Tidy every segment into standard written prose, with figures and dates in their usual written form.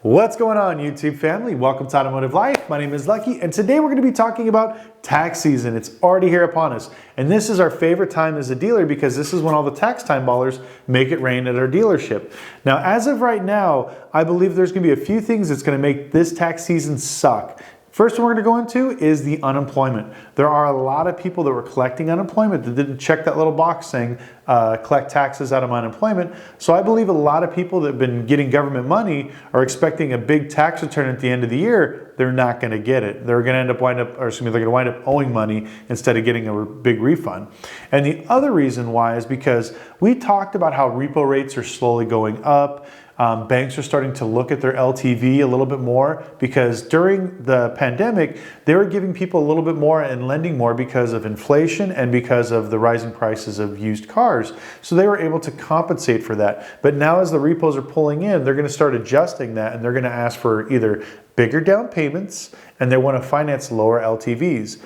What's going on, YouTube family? Welcome to Automotive Life. My name is Lucky, and today we're going to be talking about tax season. It's already here upon us, and this is our favorite time as a dealer because this is when all the tax time ballers make it rain at our dealership. Now, as of right now, I believe there's going to be a few things that's going to make this tax season suck. First one we're going to go into is the unemployment. There are a lot of people that were collecting unemployment that didn't check that little box saying collect taxes out of my unemployment. So I believe a lot of people that have been getting government money are expecting a big tax return at the end of the year. They're not going to get it. They're going to they're going to wind up owing money instead of getting a big refund. And the other reason why is because we talked about how repo rates are slowly going up. Banks are starting to look at their LTV a little bit more because during the pandemic, they were giving people a little bit more and lending more because of inflation and because of the rising prices of used cars. So they were able to compensate for that. But now as the repos are pulling in, they're going to start adjusting that, and they're going to ask for either bigger down payments and they want to finance lower LTVs.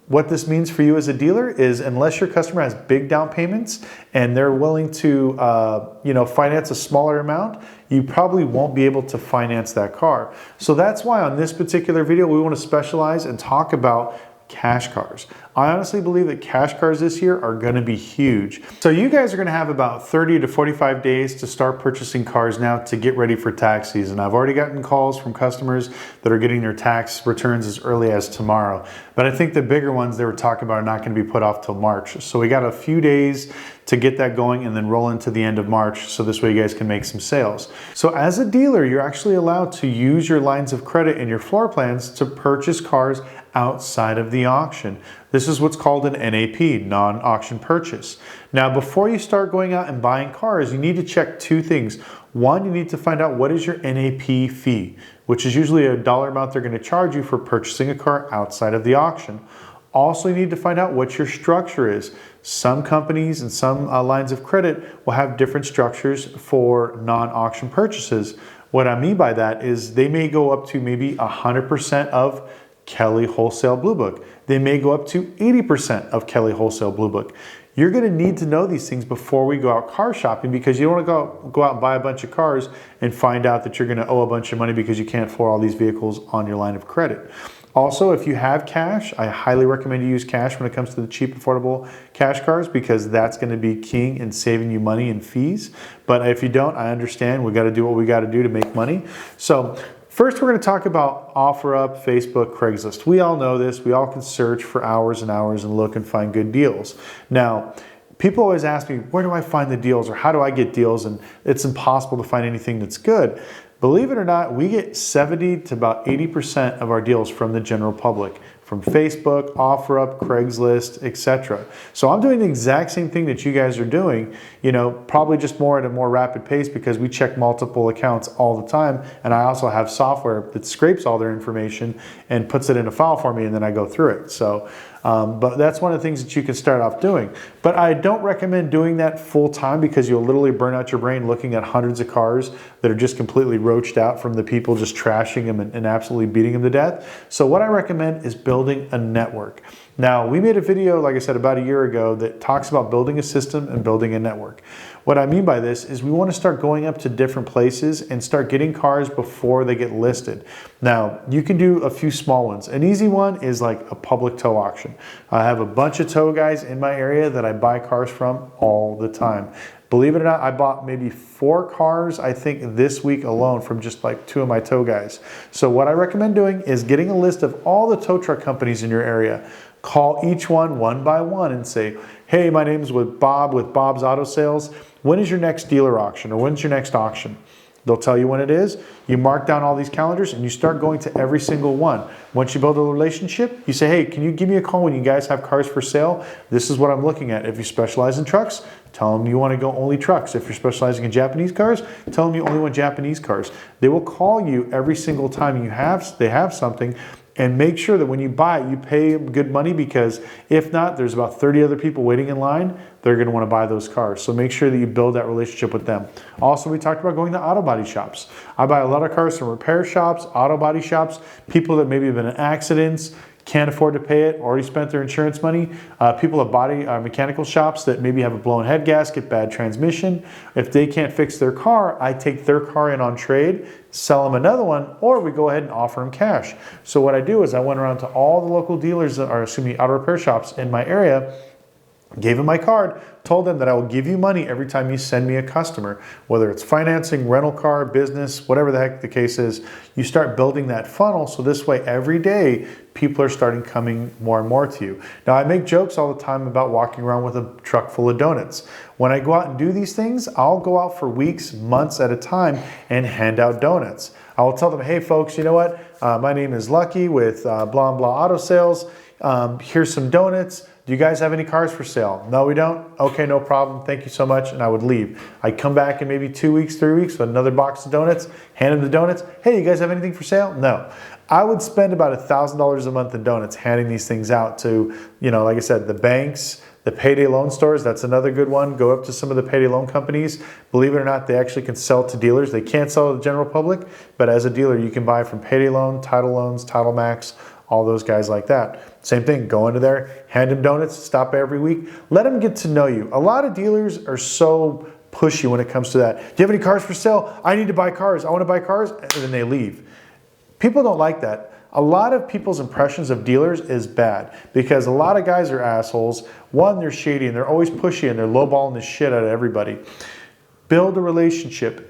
What this means for you as a dealer is unless your customer has big down payments and they're willing to finance a smaller amount, you probably won't be able to finance that car. So that's why on this particular video, we want to specialize and talk about cash cars. I honestly believe that cash cars this year are going to be huge. So you guys are going to have about 30 to 45 days to start purchasing cars now to get ready for tax season. I've already gotten calls from customers that are getting their tax returns as early as tomorrow. But I think the bigger ones they were talking about are not going to be put off till March. So we got a few days to get that going and then roll into the end of March, so this way you guys can make some sales. So as a dealer, you're actually allowed to use your lines of credit and your floor plans to purchase cars outside of the auction. This is what's called an NAP, non-auction purchase. Now, before you start going out and buying cars, you need to check two things. One, you need to find out what is your NAP fee, which is usually a dollar amount they're going to charge you for purchasing a car outside of the auction. Also, you need to find out what your structure is. Some companies and some lines of credit will have different structures for non-auction purchases. What I mean by that is they may go up to maybe 100% of Kelly Wholesale Blue Book. They may go up to 80% of Kelly Wholesale Blue Book. You're going to need to know these things before we go out car shopping because you don't want to go out and buy a bunch of cars and find out that you're going to owe a bunch of money because you can't afford all these vehicles on your line of credit. Also, if you have cash, I highly recommend you use cash when it comes to the cheap, affordable cash cars because that's going to be king in saving you money and fees. But if you don't, I understand. We got to do what we got to do to make money. So first, we're going to talk about OfferUp, Facebook, Craigslist. We all know this. We all can search for hours and hours and look and find good deals. Now, people always ask me, where do I find the deals or how do I get deals? And it's impossible to find anything that's good. Believe it or not, we get 70 to about 80% of our deals from the general public, from Facebook, OfferUp, Craigslist, etc. So I'm doing the exact same thing that you guys are doing, probably just more at a more rapid pace because we check multiple accounts all the time. And I also have software that scrapes all their information and puts it in a file for me, and then I go through it. So, but that's one of the things that you can start off doing. But I don't recommend doing that full time because you'll literally burn out your brain looking at hundreds of cars that are just completely roached out from the people just trashing them and absolutely beating them to death. So what I recommend is building a network. Now, we made a video, like I said, about a year ago that talks about building a system and building a network. What I mean by this is we want to start going up to different places and start getting cars before they get listed. Now, you can do a few small ones. An easy one is like a public tow auction. I have a bunch of tow guys in my area that I buy cars from all the time. Believe it or not, I bought maybe 4 cars, I think, this week alone from just like 2 of my tow guys. So what I recommend doing is getting a list of all the tow truck companies in your area. Call each one by one and say, hey, my name's with Bob's Auto Sales. When is your next dealer auction or when's your next auction? They'll tell you when it is. You mark down all these calendars and you start going to every single one. Once you build a relationship, you say, hey, can you give me a call when you guys have cars for sale? This is what I'm looking at. If you specialize in trucks, tell them you want to go only trucks. If you're specializing in Japanese cars, tell them you only want Japanese cars. They will call you every single time they have something. And make sure that when you buy it, you pay good money because if not, there's about 30 other people waiting in line. They're going to want to buy those cars. So make sure that you build that relationship with them. Also, we talked about going to auto body shops. I buy a lot of cars from repair shops, auto body shops, people that maybe have been in accidents, can't afford to pay it, already spent their insurance money. People have body mechanical shops that maybe have a blown head gasket, bad transmission. If they can't fix their car, I take their car in on trade, sell them another one, or we go ahead and offer them cash. So what I do is I went around to all the local dealers, or excuse me, auto repair shops in my area, gave them my card, told them that I will give you money every time you send me a customer, whether it's financing, rental car, business, whatever the heck the case is. You start building that funnel, so this way every day people are starting coming more and more to you. Now, I make jokes all the time about walking around with a truck full of donuts. When I go out and do these things, I'll go out for weeks, months at a time and hand out donuts. I will tell them, hey folks, you know what? My name is Lucky with blah blah auto sales. Here's some donuts. Do you guys have any cars for sale? No, we don't? Okay, no problem. Thank you so much. And I would leave. I'd come back in maybe 2 weeks, 3 weeks with another box of donuts, hand them the donuts. Hey, you guys have anything for sale? No. I would spend about $1,000 a month in donuts handing these things out to, like I said, the banks, the payday loan stores. That's another good one. Go up to some of the payday loan companies. Believe it or not, they actually can sell to dealers. They can't sell to the general public, but as a dealer, you can buy from payday loan, title loans, Title Max, all those guys like that. Same thing, go into there, hand them donuts, stop every week. Let them get to know you. A lot of dealers are so pushy when it comes to that. Do you have any cars for sale? I need to buy cars. I want to buy cars. And then they leave. People don't like that. A lot of people's impressions of dealers is bad because a lot of guys are assholes. One, they're shady and they're always pushy and they're lowballing the shit out of everybody. Build a relationship.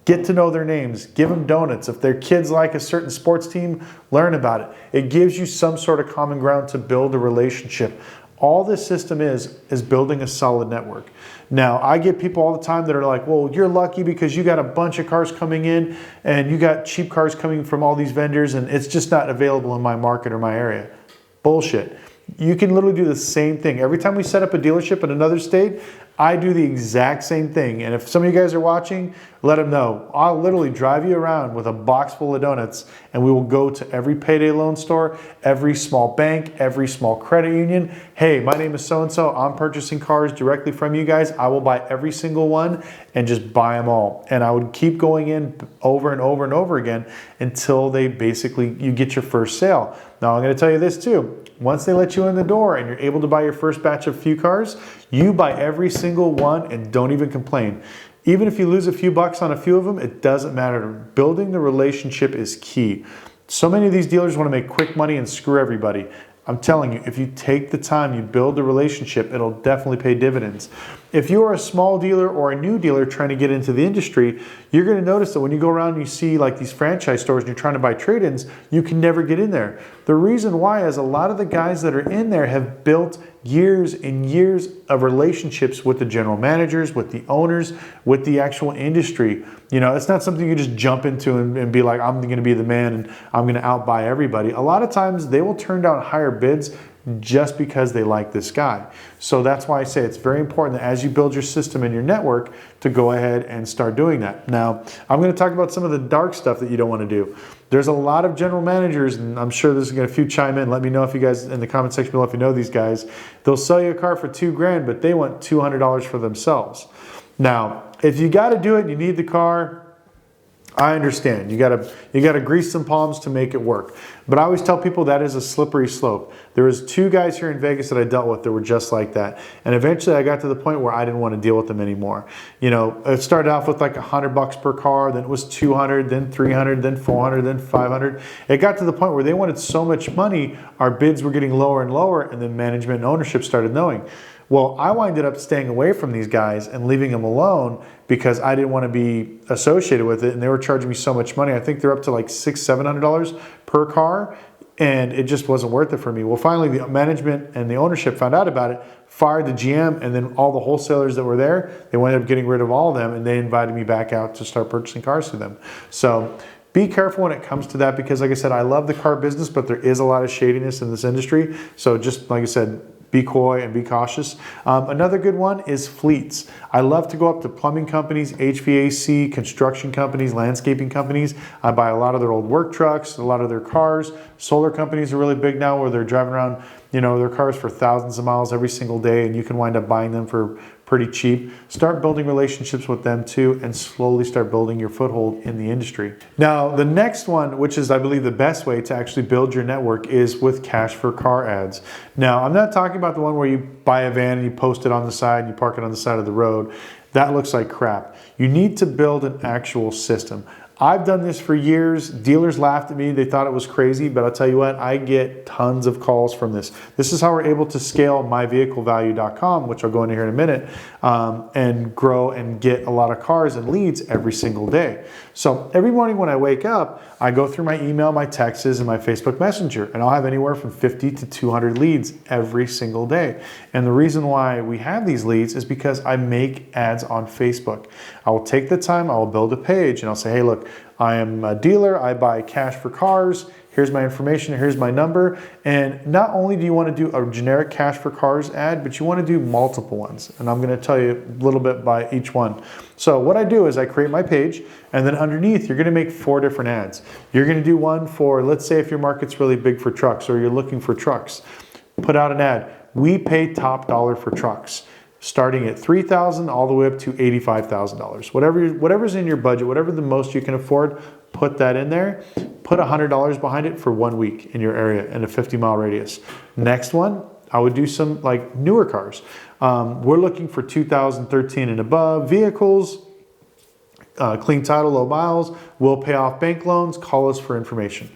Get to know their names. Give them donuts. If their kids like a certain sports team, learn about it. It gives you some sort of common ground to build a relationship. All this system is building a solid network. Now, I get people all the time that are like, well, you're lucky because you got a bunch of cars coming in and you got cheap cars coming from all these vendors and it's just not available in my market or my area. Bullshit. You can literally do the same thing. Every time we set up a dealership in another state, I do the exact same thing. And if some of you guys are watching, let them know. I'll literally drive you around with a box full of donuts and we will go to every payday loan store, every small bank, every small credit union. Hey, my name is so-and-so. I'm purchasing cars directly from you guys. I will buy every single one and just buy them all. And I would keep going in over and over and over again until they you get your first sale. Now, I'm going to tell you this too. Once they let you in the door and you're able to buy your first batch of few cars, you buy every single one and don't even complain. Even if you lose a few bucks on a few of them, it doesn't matter. Building the relationship is key. So many of these dealers want to make quick money and screw everybody. I'm telling you, if you take the time, you build the relationship, it'll definitely pay dividends. If you are a small dealer or a new dealer trying to get into the industry, you're going to notice that when you go around and you see like these franchise stores and you're trying to buy trade-ins, you can never get in there. The reason why is a lot of the guys that are in there have built years and years of relationships with the general managers, with the owners, with the actual industry. It's not something you just jump into and be like, I'm going to be the man and I'm going to outbuy everybody. A lot of times they will turn down higher bids just because they like this guy. So that's why I say it's very important that as you build your system and your network to go ahead and start doing that. Now, I'm going to talk about some of the dark stuff that you don't want to do. There's a lot of general managers, and I'm sure there's going to be a few chime in. Let me know if you guys in the comment section below if you know these guys. They'll sell you a car for $2,000, but they want $200 for themselves. Now, if you got to do it and you need the car, I understand. You gotta grease some palms to make it work. But I always tell people that is a slippery slope. There was 2 guys here in Vegas that I dealt with that were just like that. And eventually I got to the point where I didn't want to deal with them anymore. It started off with like $100 per car, then it was $200, then $300, then $400, then $500. It got to the point where they wanted so much money, our bids were getting lower and lower, and then management and ownership started knowing. Well, I winded up staying away from these guys and leaving them alone because I didn't want to be associated with it, and they were charging me so much money. I think they're up to like $600-700 per car, and it just wasn't worth it for me. Well, finally, the management and the ownership found out about it, fired the GM, and then all the wholesalers that were there, they wound up getting rid of all of them, and they invited me back out to start purchasing cars through them. So be careful when it comes to that because, like I said, I love the car business, but there is a lot of shadiness in this industry. So just like I said, be coy and be cautious. Another good one is fleets. I love to go up to plumbing companies, HVAC, construction companies, landscaping companies. I buy a lot of their old work trucks, a lot of their cars. Solar companies are really big now where they're driving around, their cars for thousands of miles every single day, and you can wind up buying them for pretty cheap. Start building relationships with them too, and slowly start building your foothold in the industry. Now, the next one, which is I believe the best way to actually build your network, is with cash for car ads. Now, I'm not talking about the one where you buy a van and you post it on the side and you park it on the side of the road. That looks like crap. You need to build an actual system. I've done this for years. Dealers laughed at me. They thought it was crazy, but I'll tell you what, I get tons of calls from this. This is how we're able to scale myvehiclevalue.com, which I'll go into here in a minute, and grow and get a lot of cars and leads every single day. So every morning when I wake up, I go through my email, my texts, and my Facebook Messenger, and I'll have anywhere from 50 to 200 leads every single day. And the reason why we have these leads is because I make ads on Facebook. I will take the time, I will build a page, and I'll say, hey, look, I am a dealer, I buy cash for cars, here's my information, here's my number. And not only do you want to do a generic cash for cars ad, but you want to do multiple ones. And I'm going to tell you a little bit by each one. So what I do is I create my page, and then underneath you're going to make 4 different ads. You're going to do one for, let's say if your market's really big for trucks or you're looking for trucks, put out an ad. We pay top dollar for trucks, starting at $3,000 all the way up to $85,000. Whatever's in your budget, whatever the most you can afford, put that in there. Put $100 behind it for 1 week in your area in a 50-mile radius. Next one, I would do some like newer cars. We're looking for 2013 and above vehicles, clean title, low miles, will pay off bank loans, call us for information.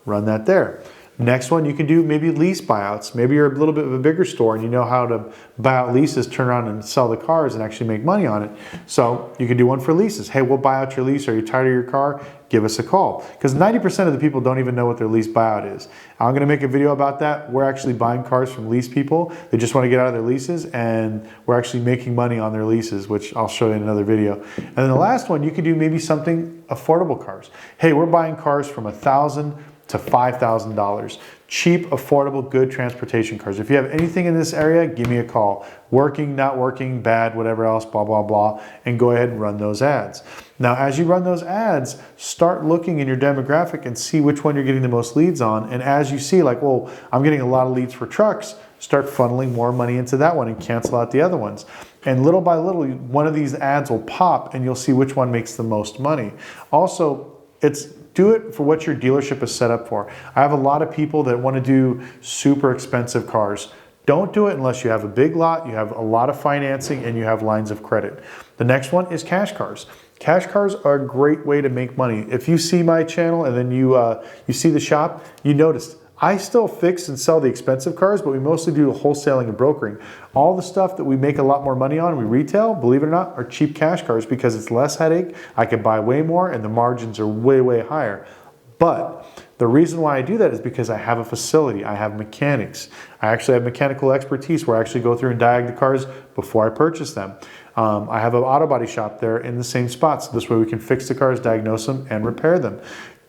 Run that there. Next one, you can do maybe lease buyouts. Maybe you're a little bit of a bigger store and you know how to buy out leases, turn around and sell the cars and actually make money on it. So you can do one for leases. Hey, we'll buy out your lease. Are you tired of your car? Give us a call. Because 90% of the people don't even know what their lease buyout is. I'm going to make a video about that. We're actually buying cars from lease people. They just want to get out of their leases, and we're actually making money on their leases, which I'll show you in another video. And then the last one, you could do maybe something affordable cars. Hey, we're buying cars from $1,000 to $5,000. Cheap, affordable, good transportation cars. If you have anything in this area, give me a call. Working, not working, bad, whatever else, blah, blah, blah, and go ahead and run those ads. Now, as you run those ads, start looking in your demographic and see which one you're getting the most leads on. And as you see, like, well, I'm getting a lot of leads for trucks, start funneling more money into that one and cancel out the other ones. And little by little, one of these ads will pop and you'll see which one makes the most money. Also, do it for what your dealership is set up for. I have a lot of people that want to do super expensive cars. Don't do it unless you have a big lot, you have a lot of financing, and you have lines of credit. The next one is cash cars. Cash cars are a great way to make money. If you see my channel and then you see the shop, you noticed I still fix and sell the expensive cars, but we mostly do wholesaling and brokering. All the stuff that we make a lot more money on, we retail, believe it or not, are cheap cash cars because it's less headache. I can buy way more and the margins are way, way higher. But the reason why I do that is because I have a facility. I have mechanics. I actually have mechanical expertise where I actually go through and diag the cars before I purchase them. I have an auto body shop there in the same spot. So this way we can fix the cars, diagnose them, and repair them.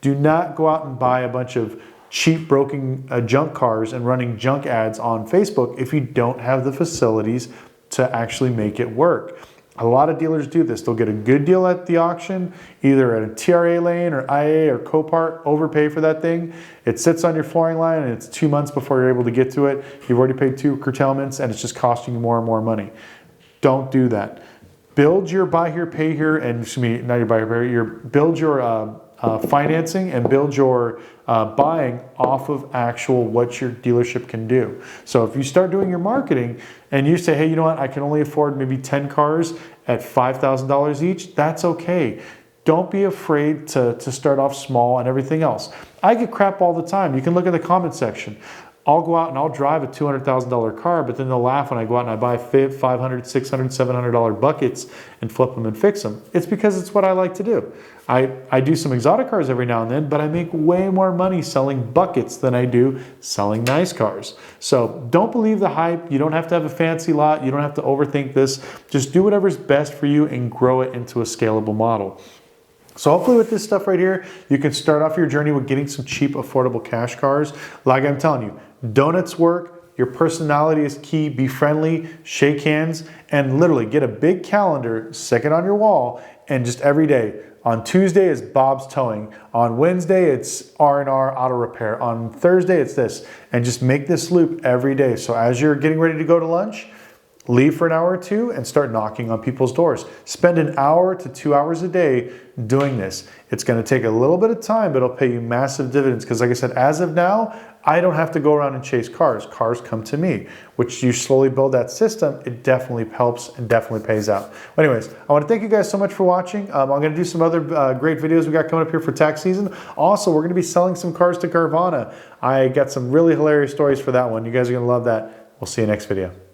Do not go out and buy a bunch of cheap broken junk cars and running junk ads on Facebook if you don't have the facilities to actually make it work. A lot of dealers do this. They'll get a good deal at the auction, either at a TRA lane or iaai or copart, overpay for that thing. It sits on your flooring line and it's 2 months before you're able to get to it. You've already paid 2 curtailments and it's just costing you more and more money. Don't do that. Build your buy here, pay here, and not your buy here, pay here, build your financing and build your buying off of actual what your dealership can do. So if you start doing your marketing and you say, hey, you know what, I can only afford maybe 10 cars at $5,000 each, that's okay. Don't be afraid to start off small and everything else. I get crap all the time. You can look at the comment section. I'll go out and I'll drive a $200,000 car, but then they'll laugh when I go out and I buy $500, $600, $700 buckets and flip them and fix them. It's because it's what I like to do. I do some exotic cars every now and then, but I make way more money selling buckets than I do selling nice cars. So don't believe the hype. You don't have to have a fancy lot. You don't have to overthink this. Just do whatever's best for you and grow it into a scalable model. So hopefully with this stuff right here, you can start off your journey with getting some cheap, affordable cash cars. Like I'm telling you, donuts work. Your personality is key. Be friendly, shake hands, and literally get a big calendar, stick it on your wall, and just every day. On Tuesday, it's Bob's Towing. On Wednesday, it's R&R Auto Repair. On Thursday, it's this. And just make this loop every day. So as you're getting ready to go to lunch, leave for an hour or two and start knocking on people's doors. Spend an hour to 2 hours a day doing this. It's going to take a little bit of time, but it'll pay you massive dividends. Because like I said, as of now, I don't have to go around and chase cars. Cars come to me, which you slowly build that system. It definitely helps and definitely pays out. Well, anyways, I want to thank you guys so much for watching. I'm going to do some other great videos we got coming up here for tax season. Also, we're going to be selling some cars to Carvana. I got some really hilarious stories for that one. You guys are going to love that. We'll see you next video.